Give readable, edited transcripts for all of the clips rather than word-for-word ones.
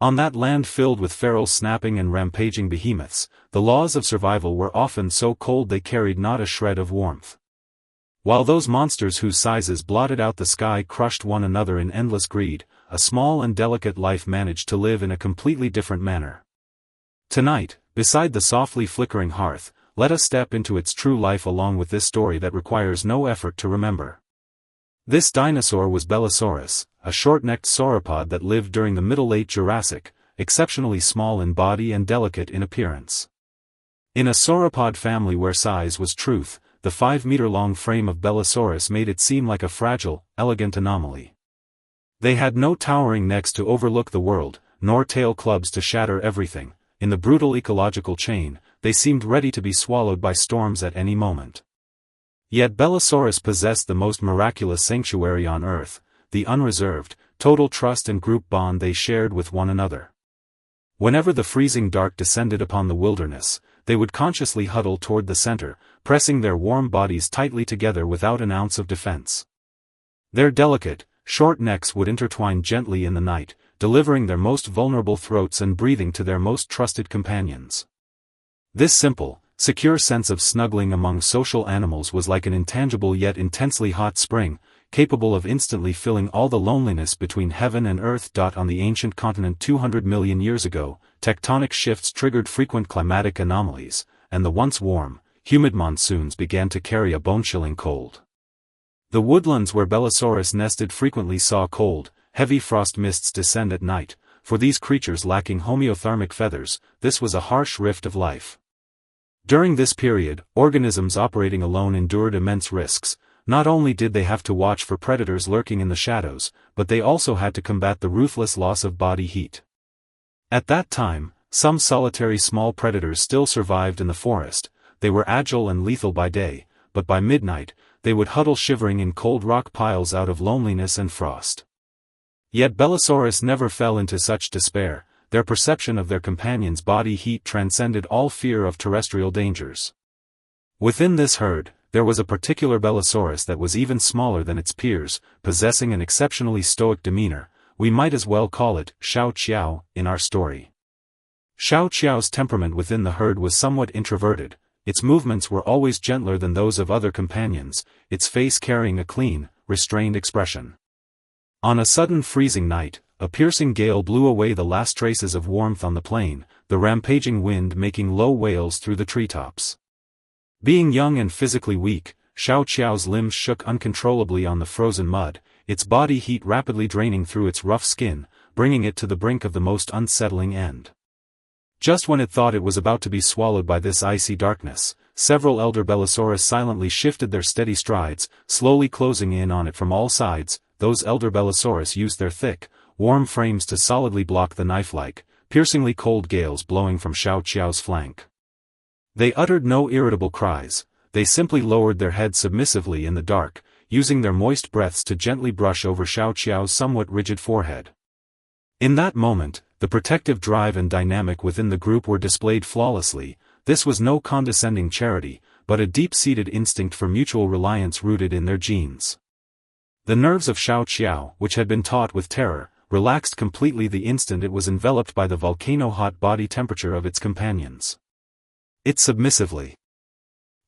On that land filled with feral snapping and rampaging behemoths, the laws of survival were often so cold they carried not a shred of warmth. While those monsters whose sizes blotted out the sky crushed one another in endless greed, a small and delicate life managed to live in a completely different manner. Tonight, beside the softly flickering hearth, let us step into its true life along with this story that requires no effort to remember. This dinosaur was Bellusaurus, a short-necked sauropod that lived during the Middle-Late Jurassic, exceptionally small in body and delicate in appearance. In a sauropod family where size was truth, the 5-meter-long frame of Bellusaurus made it seem like a fragile, elegant anomaly. They had no towering necks to overlook the world, nor tail clubs to shatter everything. In the brutal ecological chain, they seemed ready to be swallowed by storms at any moment. Yet Bellusaurus possessed the most miraculous sanctuary on Earth, the unreserved, total trust and group bond they shared with one another. Whenever the freezing dark descended upon the wilderness, they would consciously huddle toward the center, pressing their warm bodies tightly together without an ounce of defense. Their delicate, short necks would intertwine gently in the night, delivering their most vulnerable throats and breathing to their most trusted companions. This simple, secure sense of snuggling among social animals was like an intangible yet intensely hot spring, capable of instantly filling all the loneliness between heaven and earth. On the ancient continent 200 million years ago, tectonic shifts triggered frequent climatic anomalies, and the once warm, humid monsoons began to carry a bone-chilling cold. The woodlands where Bellusaurus nested frequently saw cold, heavy frost mists descend at night. For these creatures lacking homeothermic feathers, this was a harsh rift of life. During this period, organisms operating alone endured immense risks. Not only did they have to watch for predators lurking in the shadows, but they also had to combat the ruthless loss of body heat. At that time, some solitary small predators still survived in the forest. They were agile and lethal by day, but by midnight, they would huddle shivering in cold rock piles out of loneliness and frost. Yet Bellusaurus never fell into such despair. Their perception of their companion's body heat transcended all fear of terrestrial dangers. Within this herd, there was a particular Bellusaurus that was even smaller than its peers, possessing an exceptionally stoic demeanor. We might as well call it Xiao Qiao in our story. Xiao Qiao's temperament within the herd was somewhat introverted. Its movements were always gentler than those of other companions, its face carrying a clean, restrained expression. On a sudden freezing night, a piercing gale blew away the last traces of warmth on the plain, the rampaging wind making low wails through the treetops. Being young and physically weak, Xiao Qiao's limbs shook uncontrollably on the frozen mud, its body heat rapidly draining through its rough skin, bringing it to the brink of the most unsettling end. Just when it thought it was about to be swallowed by this icy darkness, several elder Bellusaurus silently shifted their steady strides, slowly closing in on it from all sides. Those elder Bellusaurus used their thick, warm frames to solidly block the knife-like, piercingly cold gales blowing from Xiao Qiao's flank. They uttered no irritable cries, they simply lowered their heads submissively in the dark, using their moist breaths to gently brush over Xiao Qiao's somewhat rigid forehead. In that moment, the protective drive and dynamic within the group were displayed flawlessly. This was no condescending charity, but a deep-seated instinct for mutual reliance rooted in their genes. The nerves of Xiao Qiao, which had been taut with terror, relaxed completely the instant it was enveloped by the volcano-hot body temperature of its companions. It submissively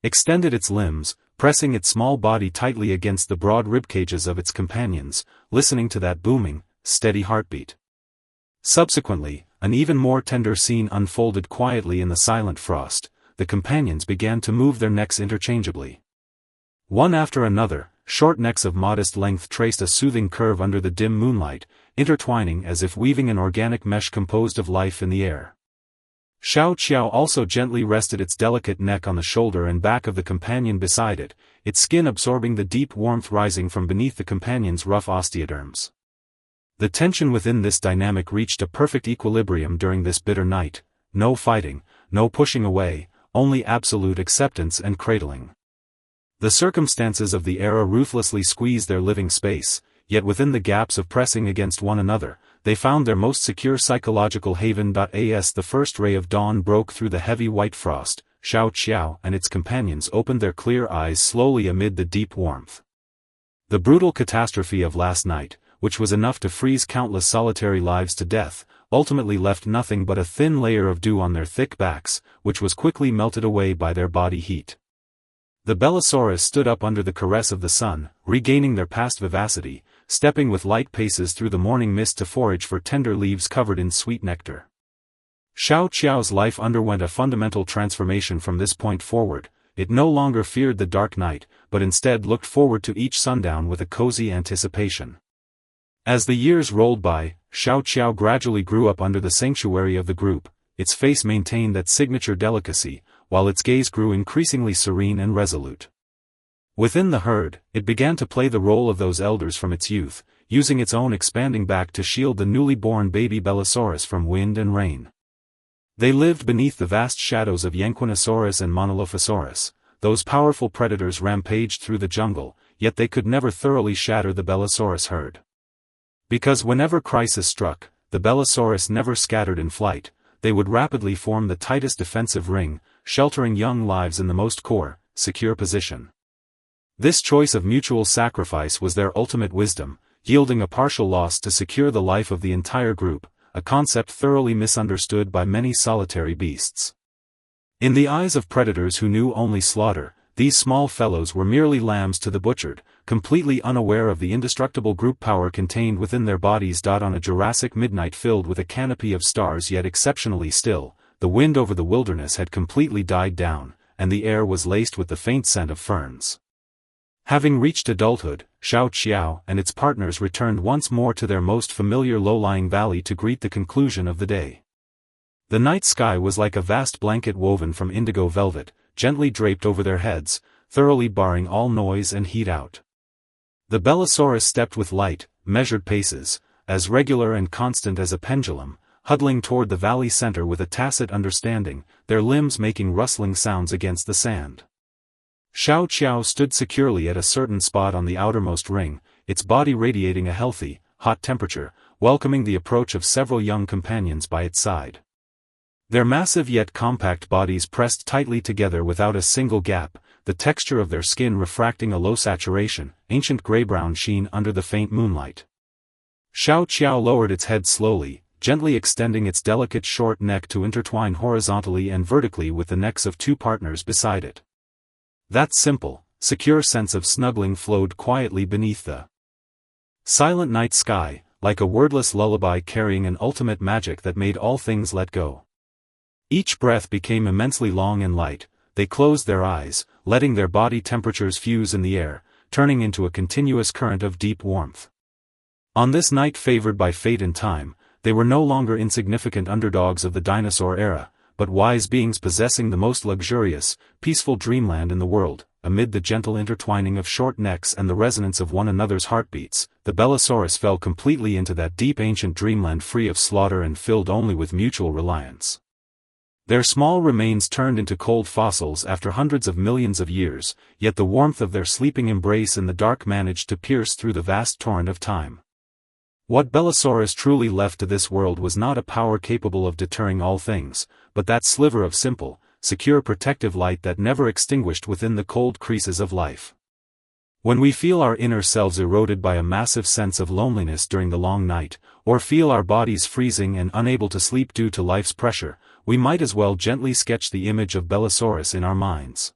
extended its limbs, pressing its small body tightly against the broad ribcages of its companions, listening to that booming, steady heartbeat. Subsequently, an even more tender scene unfolded quietly in the silent frost. The companions began to move their necks interchangeably. One after another, short necks of modest length traced a soothing curve under the dim moonlight, intertwining as if weaving an organic mesh composed of life in the air. Xiao Qiao also gently rested its delicate neck on the shoulder and back of the companion beside it, its skin absorbing the deep warmth rising from beneath the companion's rough osteoderms. The tension within this dynamic reached a perfect equilibrium during this bitter night. No fighting, no pushing away, only absolute acceptance and cradling. The circumstances of the era ruthlessly squeezed their living space, yet within the gaps of pressing against one another, they found their most secure psychological haven. As the first ray of dawn broke through the heavy white frost, Xiao Qiao and its companions opened their clear eyes slowly amid the deep warmth. The brutal catastrophe of last night, which was enough to freeze countless solitary lives to death, ultimately left nothing but a thin layer of dew on their thick backs, which was quickly melted away by their body heat. The Bellusaurus stood up under the caress of the sun, regaining their past vivacity, stepping with light paces through the morning mist to forage for tender leaves covered in sweet nectar. Xiao Qiao's life underwent a fundamental transformation from this point forward. It no longer feared the dark night, but instead looked forward to each sundown with a cozy anticipation. As the years rolled by, Xiao Qiao gradually grew up under the sanctuary of the group. Its face maintained that signature delicacy, while its gaze grew increasingly serene and resolute. Within the herd, it began to play the role of those elders from its youth, using its own expanding back to shield the newly born baby Bellusaurus from wind and rain. They lived beneath the vast shadows of Yanquinosaurus and Monolophosaurus. Those powerful predators rampaged through the jungle, yet they could never thoroughly shatter the Bellusaurus herd. Because whenever crisis struck, the Bellusaurus never scattered in flight. They would rapidly form the tightest defensive ring, sheltering young lives in the most core, secure position. This choice of mutual sacrifice was their ultimate wisdom, yielding a partial loss to secure the life of the entire group, a concept thoroughly misunderstood by many solitary beasts. In the eyes of predators who knew only slaughter, these small fellows were merely lambs to the butchered, completely unaware of the indestructible group power contained within their bodies. On a Jurassic midnight filled with a canopy of stars yet exceptionally still, the wind over the wilderness had completely died down, and the air was laced with the faint scent of ferns. Having reached adulthood, Xiao Qiao and its partners returned once more to their most familiar low-lying valley to greet the conclusion of the day. The night sky was like a vast blanket woven from indigo velvet, gently draped over their heads, thoroughly barring all noise and heat out. The Bellusaurus stepped with light, measured paces, as regular and constant as a pendulum, huddling toward the valley center with a tacit understanding, their limbs making rustling sounds against the sand. Xiao Qiao stood securely at a certain spot on the outermost ring, its body radiating a healthy, hot temperature, welcoming the approach of several young companions by its side. Their massive yet compact bodies pressed tightly together without a single gap, the texture of their skin refracting a low saturation, ancient gray-brown sheen under the faint moonlight. Xiao Qiao lowered its head slowly, gently extending its delicate short neck to intertwine horizontally and vertically with the necks of two partners beside it. That simple, secure sense of snuggling flowed quietly beneath the silent night sky, like a wordless lullaby carrying an ultimate magic that made all things let go. Each breath became immensely long and light. They closed their eyes, letting their body temperatures fuse in the air, turning into a continuous current of deep warmth. On this night favored by fate and time, they were no longer insignificant underdogs of the dinosaur era, but wise beings possessing the most luxurious, peaceful dreamland in the world. Amid the gentle intertwining of short necks and the resonance of one another's heartbeats, the Bellusaurus fell completely into that deep ancient dreamland free of slaughter and filled only with mutual reliance. Their small remains turned into cold fossils after hundreds of millions of years, yet the warmth of their sleeping embrace in the dark managed to pierce through the vast torrent of time. What Bellusaurus truly left to this world was not a power capable of deterring all things, but that sliver of simple, secure protective light that never extinguished within the cold creases of life. When we feel our inner selves eroded by a massive sense of loneliness during the long night, or feel our bodies freezing and unable to sleep due to life's pressure, we might as well gently sketch the image of Bellusaurus in our minds.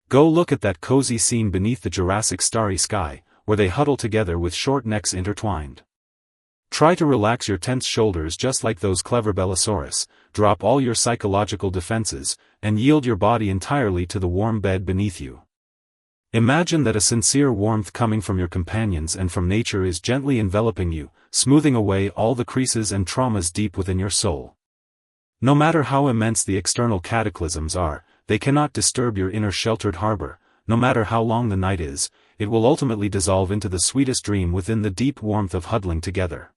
Go look at that cozy scene beneath the Jurassic starry sky, where they huddle together with short necks intertwined. Try to relax your tense shoulders just like those clever Bellusaurus, drop all your psychological defenses, and yield your body entirely to the warm bed beneath you. Imagine that a sincere warmth coming from your companions and from nature is gently enveloping you, smoothing away all the creases and traumas deep within your soul. No matter how immense the external cataclysms are, they cannot disturb your inner sheltered harbor. No matter how long the night is, it will ultimately dissolve into the sweetest dream within the deep warmth of huddling together.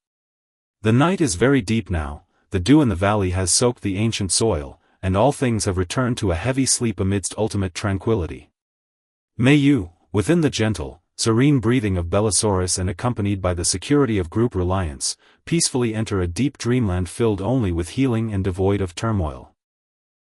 The night is very deep now, the dew in the valley has soaked the ancient soil, and all things have returned to a heavy sleep amidst ultimate tranquility. May you, within the gentle, serene breathing of Bellusaurus and accompanied by the security of group reliance, peacefully enter a deep dreamland filled only with healing and devoid of turmoil.